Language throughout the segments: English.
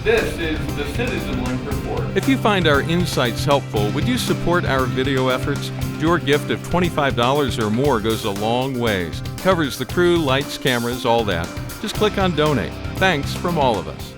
This is the CitizenLink Report. If you find our insights helpful, would you support our video efforts? Your gift of $25 or more goes a long ways. Covers the crew, lights, cameras, all that. Just click on Donate. Thanks from all of us.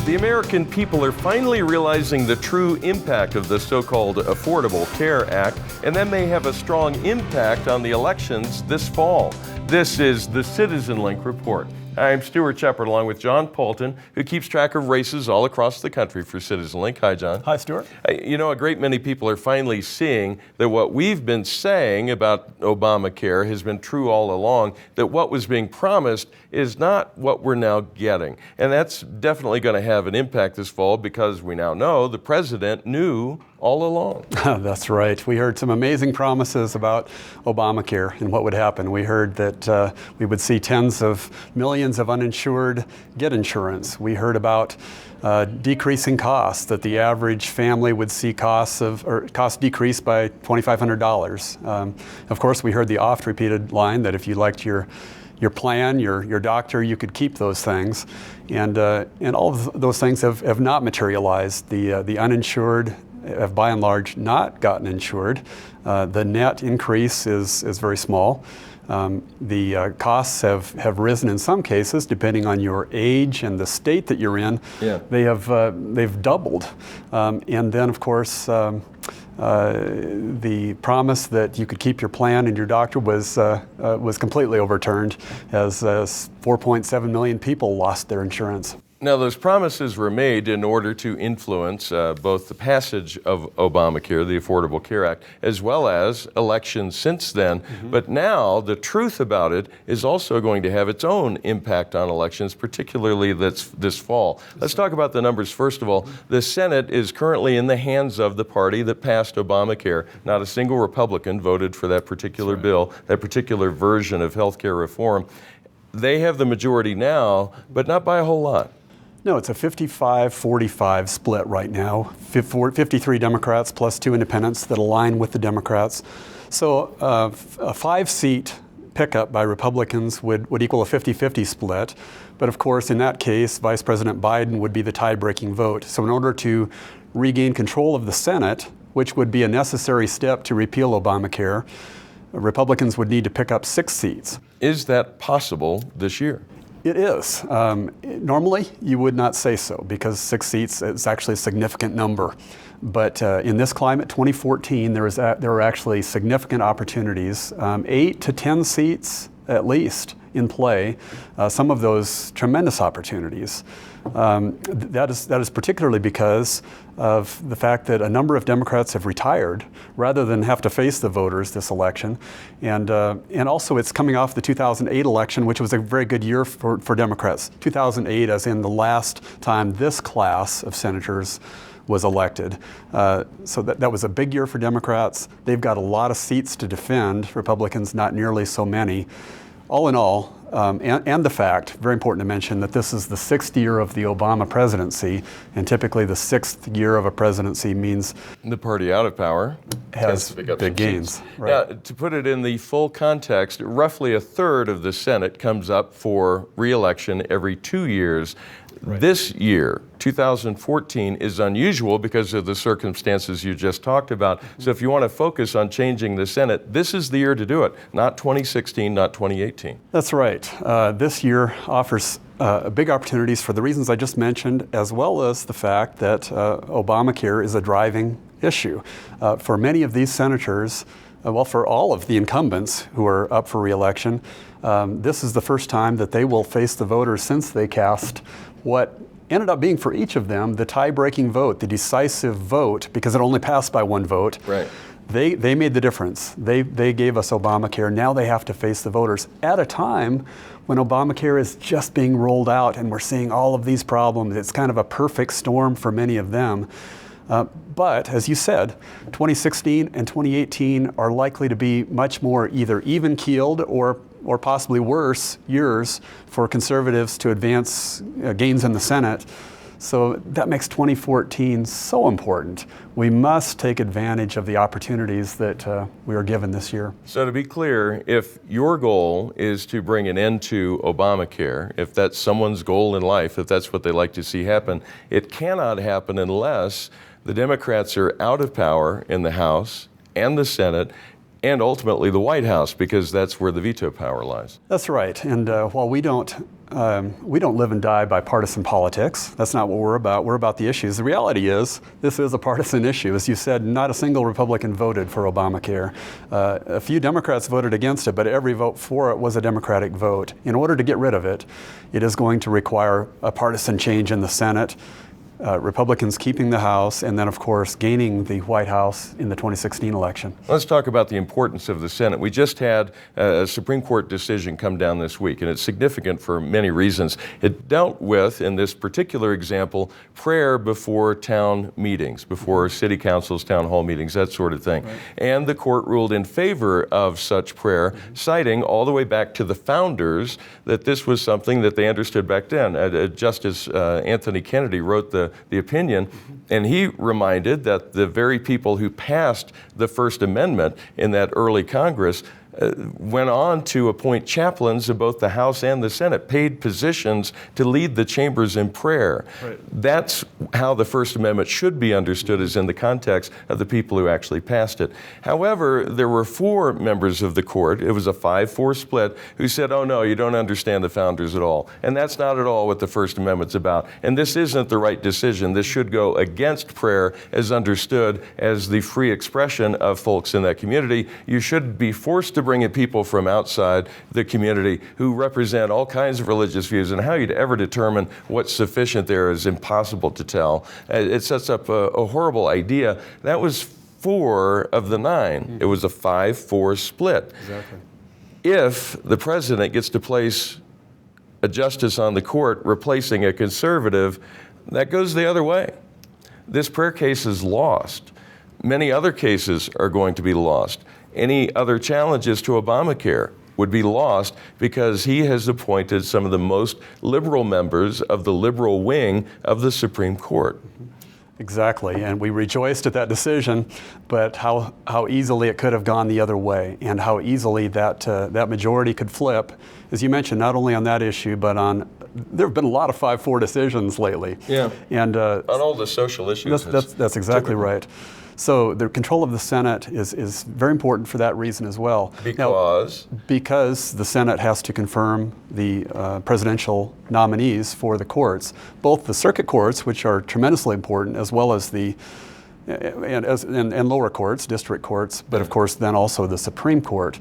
The American people are finally realizing the true impact of the so-called Affordable Care Act, and that may have a strong impact on the elections this fall. This is the CitizenLink Report. I'm Stuart Shepard, along with John Poulton, who keeps track of races all across the country for CitizenLink. Hi, John. Hi, Stuart. You know, a great many people are finally seeing that what we've been saying about Obamacare has been true all along, that what was being promised is not what we're now getting. And that's definitely going to have an impact this fall because we now know the president knew all along. That's right. We heard some amazing promises about Obamacare and what would happen. We heard that we would see tens of millions of uninsured get insurance. We heard about decreasing costs, that the average family would see costs decrease by $2,500. Of course, we heard the oft-repeated line that if you liked your plan, your doctor, you could keep those things. And all of those things have not materialized. The uninsured have by and large not gotten insured. The net increase is very small. The costs have risen in some cases, depending on your age and the state that you're in. Yeah. They've doubled. And then, of course, the promise that you could keep your plan and your doctor was completely overturned, as 4.7 million people lost their insurance. Now, those promises were made in order to influence both the passage of Obamacare, the Affordable Care Act, as well as elections since then. Mm-hmm. But now the truth about it is also going to have its own impact on elections, particularly this fall. Let's talk about the numbers first of all. The Senate is currently in the hands of the party that passed Obamacare. Not a single Republican voted for that particular bill, that particular version of health care reform. They have the majority now, but not by a whole lot. No, it's a 55-45 split right now. 53 Democrats plus 2 independents that align with the Democrats. So a 5-seat pickup by Republicans would equal a 50-50 split. But of course, in that case, Vice President Biden would be the tie-breaking vote. So in order to regain control of the Senate, which would be a necessary step to repeal Obamacare, Republicans would need to pick up 6 seats. Is that possible this year? It is. Normally, you would not say so because 6 seats is actually a significant number. But in this climate, 2014, there are actually significant opportunities, 8 to 10 seats at least in play, some of those tremendous opportunities. That is particularly because of the fact that a number of Democrats have retired rather than have to face the voters this election. And also it's coming off the 2008 election, which was a very good year for Democrats. 2008 as in the last time this class of senators was elected. So that was a big year for Democrats. They've got a lot of seats to defend, Republicans not nearly so many. All in all, and the fact, very important to mention, that this is the 6th year of the Obama presidency, and typically the 6th year of a presidency means the party out of power has big gains. Right. Now, to put it in the full context, roughly a third of the Senate comes up for re-election every 2 years. Right. This year, 2014, is unusual because of the circumstances you just talked about. So if you want to focus on changing the Senate, this is the year to do it, not 2016, not 2018. That's right. This year offers big opportunities for the reasons I just mentioned, as well as the fact that Obamacare is a driving issue. For many of these senators, for all of the incumbents who are up for re-election, this is the first time that they will face the voters since they cast what ended up being for each of them the tie-breaking vote, the decisive vote, because it only passed by 1 vote. Right. They made the difference. They gave us Obamacare. Now they have to face the voters at a time when Obamacare is just being rolled out and we're seeing all of these problems. It's kind of a perfect storm for many of them. But as you said, 2016 and 2018 are likely to be much more either even-keeled or possibly worse years for conservatives to advance gains in the Senate. So that makes 2014 so important. We must take advantage of the opportunities that we are given this year. So to be clear, if your goal is to bring an end to Obamacare, if that's someone's goal in life, if that's what they like to see happen, it cannot happen unless the Democrats are out of power in the House and the Senate and ultimately the White House, because that's where the veto power lies. That's right. And while we don't live and die by partisan politics. That's not what we're about. We're about the issues. The reality is, this is a partisan issue. As you said, not a single Republican voted for Obamacare. A few Democrats voted against it, but every vote for it was a Democratic vote. In order to get rid of it, it is going to require a partisan change in the Senate, Republicans keeping the House, and then, of course, gaining the White House in the 2016 election. Let's talk about the importance of the Senate. We just had a Supreme Court decision come down this week, and it's significant for many reasons. It dealt with, in this particular example, prayer before town meetings, before city councils, town hall meetings, that sort of thing. Right. And the court ruled in favor of such prayer, citing all the way back to the founders that this was something that they understood back then. Justice Anthony Kennedy wrote the opinion, and he reminded that the very people who passed the First Amendment in that early Congress went on to appoint chaplains in both the House and the Senate, paid positions to lead the chambers in prayer. Right. That's how the First Amendment should be understood, is in the context of the people who actually passed it. However, there were 4 members of the court, it was a 5-4 split, who said, oh no, you don't understand the founders at all. And that's not at all what the First Amendment's about. And this isn't the right decision. This should go against prayer as understood as the free expression of folks in that community. You should be forced to bring in people from outside the community who represent all kinds of religious views, and how you'd ever determine what's sufficient there is impossible to tell. It sets up a horrible idea. That was 4 of the 9. It was a 5-4 split. Exactly. If the president gets to place a justice on the court replacing a conservative, that goes the other way. This prayer case is lost. Many other cases are going to be lost. Any other challenges to Obamacare would be lost because he has appointed some of the most liberal members of the liberal wing of the Supreme Court. Exactly, and we rejoiced at that decision, but how easily it could have gone the other way, and how easily that majority could flip, as you mentioned, not only on that issue, but on, there have been a lot of 5-4 decisions lately. Yeah, and on all the social issues. That's exactly right. So the control of the Senate is very important for that reason as well. Because? Now, because the Senate has to confirm the presidential nominees for the courts, both the circuit courts, which are tremendously important, as well as the and lower courts, district courts, but of course then also the Supreme Court.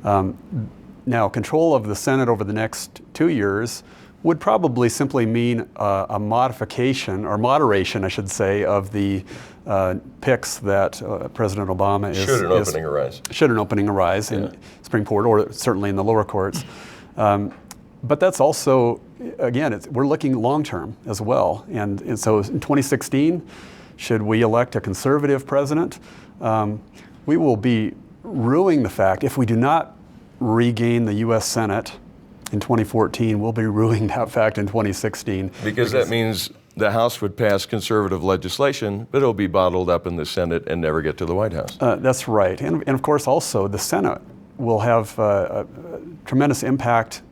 Now, control of the Senate over the next 2 years would probably simply mean a modification, or moderation, I should say, of the picks that President Obama is... Should an opening arise. Should an opening arise in Supreme Court, or certainly in the lower courts. But that's also, again, we're looking long-term as well. And so in 2016, should we elect a conservative president, we will be ruining the fact, if we do not regain the U.S. Senate in 2014, we'll be ruining that fact in 2016. Because that means the House would pass conservative legislation, but it'll be bottled up in the Senate and never get to the White House. That's right. And of course also the Senate will have a tremendous impact.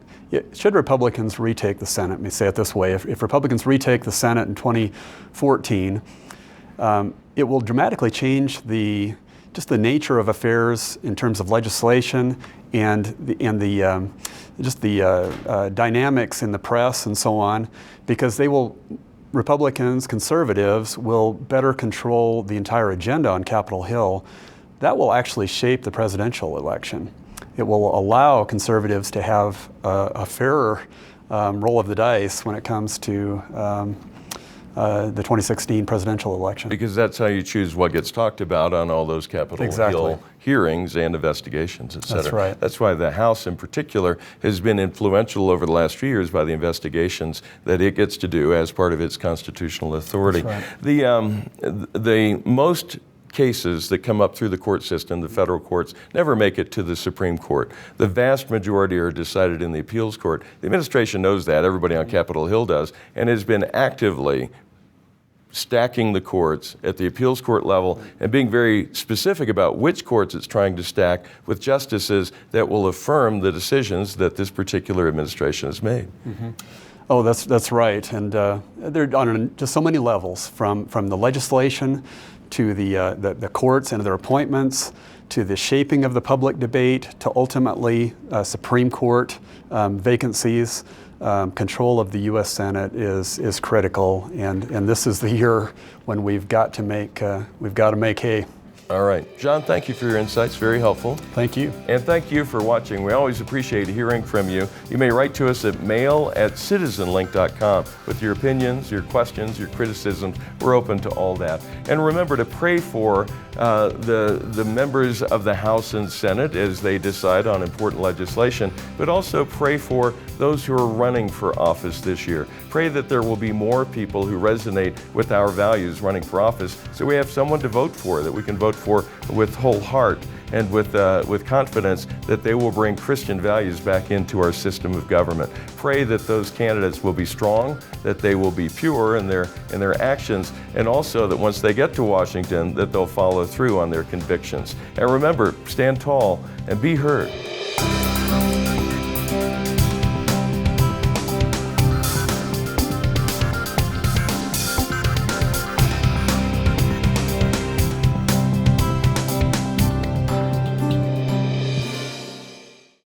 Should Republicans retake the Senate, let me say it this way, if Republicans retake the Senate in 2014, it will dramatically change just the nature of affairs in terms of legislation and the dynamics in the press and so on, because Republicans, conservatives will better control the entire agenda on Capitol Hill. That will actually shape the presidential election. It will allow conservatives to have a fairer roll of the dice when it comes to the 2016 presidential election. Because that's how you choose what gets talked about on all those Capitol Hill hearings and investigations, et cetera. That's right. That's why the House in particular has been influential over the last few years by the investigations that it gets to do as part of its constitutional authority. That's right. The most cases that come up through the court system, the federal courts, never make it to the Supreme Court. The vast majority are decided in the appeals court. The administration knows that, everybody on Capitol Hill does, and has been actively stacking the courts at the appeals court level and being very specific about which courts it's trying to stack with justices that will affirm the decisions that this particular administration has made. Oh, that's right, and they're on just so many levels, from the legislation to the courts and their appointments, to the shaping of the public debate, to ultimately Supreme Court vacancies. Control of the U.S. Senate is critical, and this is the year when we've got to make hay. All right. John, thank you for your insights. Very helpful. Thank you. And thank you for watching. We always appreciate hearing from you. You may write to us at mail@citizenlink.com with your opinions, your questions, your criticisms. We're open to all that. And remember to pray for the members of the House and Senate as they decide on important legislation, but also pray for those who are running for office this year. Pray that there will be more people who resonate with our values running for office, so we have someone to vote for, that we can vote for with whole heart and with confidence that they will bring Christian values back into our system of government. Pray that those candidates will be strong, that they will be pure in their actions, and also that once they get to Washington, that they'll follow through on their convictions. And remember, stand tall and be heard.